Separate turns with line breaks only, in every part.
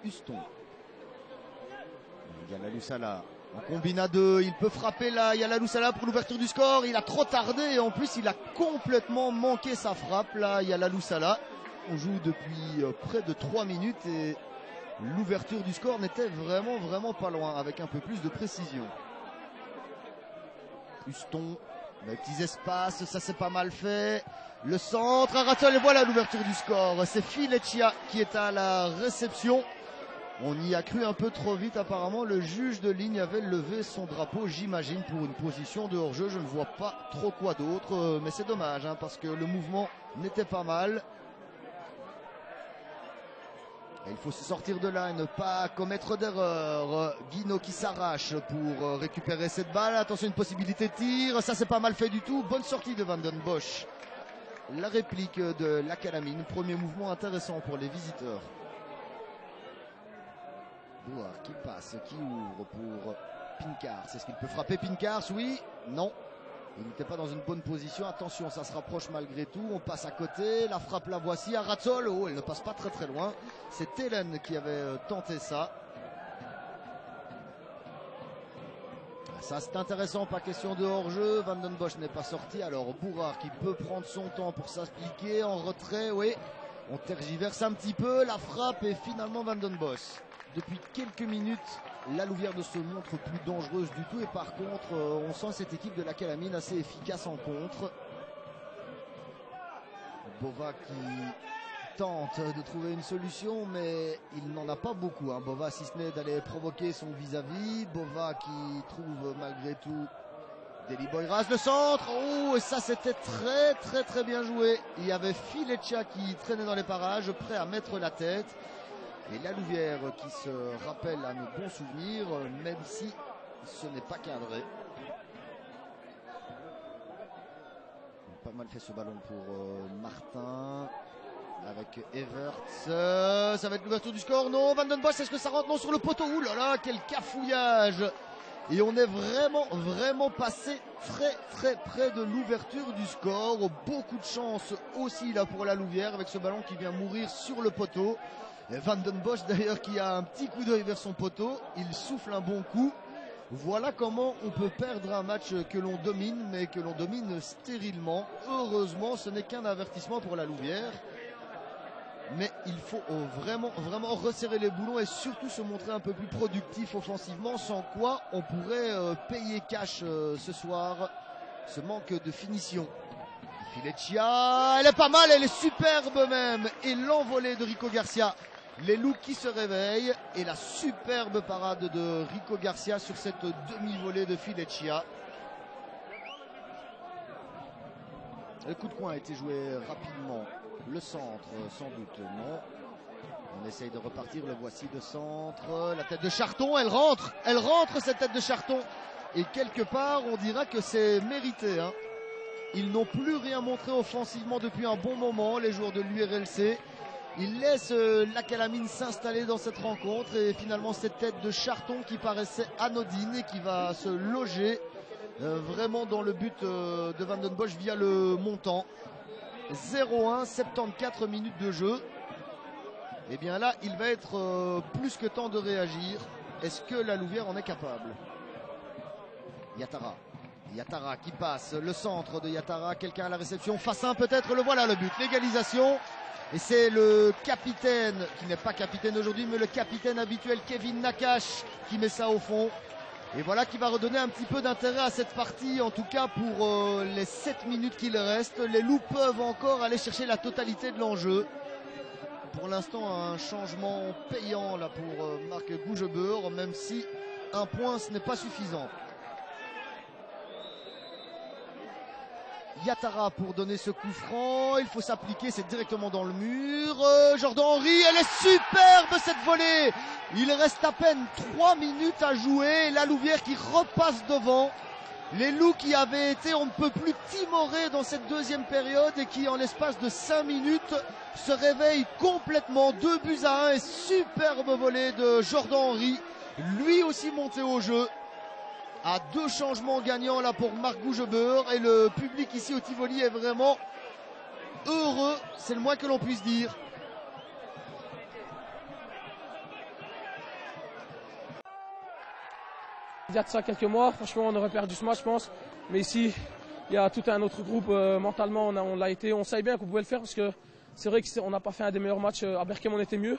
Huston. Yalalou Salah en combine à deux, il peut frapper là, Yalalou Salah pour l'ouverture du score, il a trop tardé et en plus il a complètement manqué sa frappe là, Yalalou Salah. On joue depuis près de 3 minutes et l'ouverture du score n'était vraiment pas loin avec un peu plus de précision. Huston, les petits espaces, ça c'est pas mal fait. Le centre, Arathol, et voilà l'ouverture du score. C'est Fileccia qui est à la réception. On y a cru un peu trop vite apparemment. Le juge de ligne avait levé son drapeau, j'imagine, pour une position de hors-jeu. Je ne vois pas trop quoi d'autre, mais c'est dommage hein, parce que le mouvement n'était pas mal. Et il faut se sortir de là et ne pas commettre d'erreur. Guino qui s'arrache pour récupérer cette balle. Attention, une possibilité de tir. Ça, c'est pas mal fait du tout. Bonne sortie de Van den Bosch. La réplique de l'Académie. Premier mouvement intéressant pour les visiteurs. Bouard qui passe, qui ouvre pour Pinkars. Est-ce qu'il peut frapper Pinkars? Oui, non. Il n'était pas dans une bonne position. Attention, ça se rapproche malgré tout. On passe à côté. La frappe, la voici. Arathol. Oh, elle ne passe pas très loin. C'est Hélène qui avait tenté ça. Ça, c'est intéressant. Pas question de hors-jeu. Van den Bosch n'est pas sorti. Alors, Bourard qui peut prendre son temps pour s'appliquer. En retrait, oui. On tergiverse un petit peu. La frappe et finalement Van den Bosch. Depuis quelques minutes, la Louvière ne se montre plus dangereuse du tout et par contre on sent cette équipe de la Calamine assez efficace en contre. Bova qui tente de trouver une solution mais il n'en a pas beaucoup hein. Bova si ce n'est d'aller provoquer son vis-à-vis. Bova qui trouve malgré tout Deli Boyras, le centre. Oh, et ça c'était très bien joué. Il y avait Fileccia qui traînait dans les parages prêt à mettre la tête. Et la Louvière qui se rappelle à nos bons souvenirs, même si ce n'est pas cadré. Pas mal fait ce ballon pour Martin. Avec Everts. Ça va être l'ouverture du score. Non, Van den Bosch, est-ce que ça rentre? Non, sur le poteau. Ouh là là, quel cafouillage. Et on est vraiment passé très près de l'ouverture du score. Beaucoup de chance aussi là pour la Louvière avec ce ballon qui vient mourir sur le poteau. Et Van den Bosch d'ailleurs qui a un petit coup d'œil vers son poteau. Il souffle un bon coup. Voilà comment on peut perdre un match que l'on domine, mais que l'on domine stérilement. Heureusement, ce n'est qu'un avertissement pour la Louvière. Mais il faut vraiment resserrer les boulons et surtout se montrer un peu plus productif offensivement, sans quoi on pourrait payer cash ce soir ce manque de finition. Fileccia, elle est pas mal, elle est superbe même. Et l'envolée de Rico Garcia. Les loups qui se réveillent et la superbe parade de Rico Garcia sur cette demi-volée de Fileccia. Le coup de coin a été joué rapidement. Le centre, sans doute, non. On essaye de repartir, le voici de centre. La tête de Charton, elle rentre cette tête de Charton. Et quelque part, on dira que c'est mérité. Hein. Ils n'ont plus rien montré offensivement depuis un bon moment, les joueurs de l'URLC. Ils laissent la Calamine s'installer dans cette rencontre. Et finalement, cette tête de Charton qui paraissait anodine et qui va se loger vraiment dans le but de Van den Bosch via le montant. 0-1, 74 minutes de jeu. Et bien là, il va être plus que temps de réagir. Est-ce que la Louvière en est capable? Yatara qui passe, le centre de Yatara, quelqu'un à la réception, face 1 peut-être, le voilà le but, l'égalisation. Et c'est le capitaine, qui n'est pas capitaine aujourd'hui, mais le capitaine habituel Kevin Nakache qui met ça au fond. Et voilà qui va redonner un petit peu d'intérêt à cette partie, en tout cas pour les 7 minutes qu'il reste. Les loups peuvent encore aller chercher la totalité de l'enjeu. Pour l'instant, un changement payant là pour Marc Gougebeur, même si un point ce n'est pas suffisant. Yatara pour donner ce coup franc, il faut s'appliquer, c'est directement dans le mur. Jordan Henry, elle est superbe cette volée. Il reste à peine 3 minutes à jouer, la Louvière qui repasse devant. Les loups qui avaient été on ne peut plus timorés dans cette deuxième période et qui en l'espace de 5 minutes se réveillent complètement. 2-1 et superbe volée de Jordan Henry, lui aussi monté au jeu. À 2 changements gagnants là pour Marc Gougebeur et le public ici au Tivoli est vraiment heureux, c'est le moins que l'on puisse dire.
y a de ça quelques mois, franchement, on aurait perdu ce match, je pense. Mais ici, il y a tout un autre groupe. Mentalement, on l'a été. On savait bien qu'on pouvait le faire parce que c'est vrai qu'on n'a pas fait un des meilleurs matchs. À Berchem, on était mieux.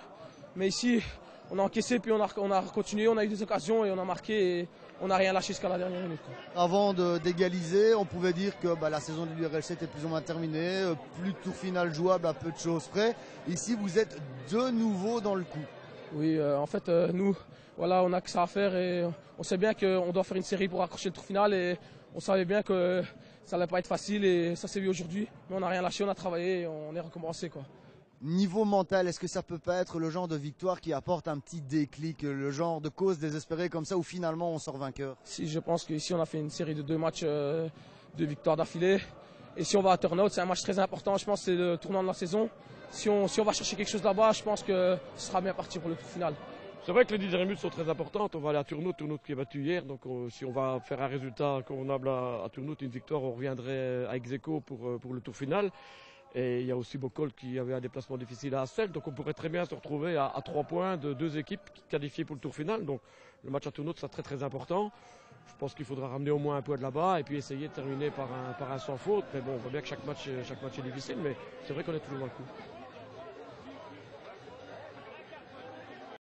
Mais ici, on a encaissé, puis on a continué, on a eu des occasions et on a marqué. Et on n'a rien lâché jusqu'à la dernière minute.
Avant d'égaliser, on pouvait dire que la saison de l'URLC était plus ou moins terminée. Plus de tour final jouable à peu de choses près. Ici, vous êtes de nouveau dans le coup.
Oui, en fait, nous, voilà, on a que ça à faire et on sait bien qu'on doit faire une série pour accrocher le tour final et on savait bien que ça allait pas être facile et ça s'est vu aujourd'hui. Mais on n'a rien lâché, on a travaillé et on est recommencé, quoi.
Niveau mental, est-ce que ça peut pas être le genre de victoire qui apporte un petit déclic, le genre de cause désespérée comme ça où finalement on sort vainqueur?
Si, je pense qu'ici on a fait une série de 2 matchs, 2 victoires d'affilée. Et si on va à Turnhout, c'est un match très important, je pense que c'est le tournant de la saison. Si on va chercher quelque chose là-bas, je pense que ce sera bien parti pour le tour final.
C'est vrai que les 10 dernières minutes sont très importantes. On va aller à Turnhout qui est battu hier. Donc si on va faire un résultat convenable à Turnhout, une victoire, on reviendrait à ex-aequo pour le tour final. Et il y a aussi Bocholt qui avait un déplacement difficile à Hasselt. Donc on pourrait très bien se retrouver à 3 points de 2 équipes qualifiées pour le tour final. Donc le match à Turnhout sera très très important. Je pense qu'il faudra ramener au moins un point de là-bas et puis essayer de terminer par un sans faute. Mais bon, on voit bien que chaque match est difficile, mais c'est vrai qu'on est toujours dans le coup.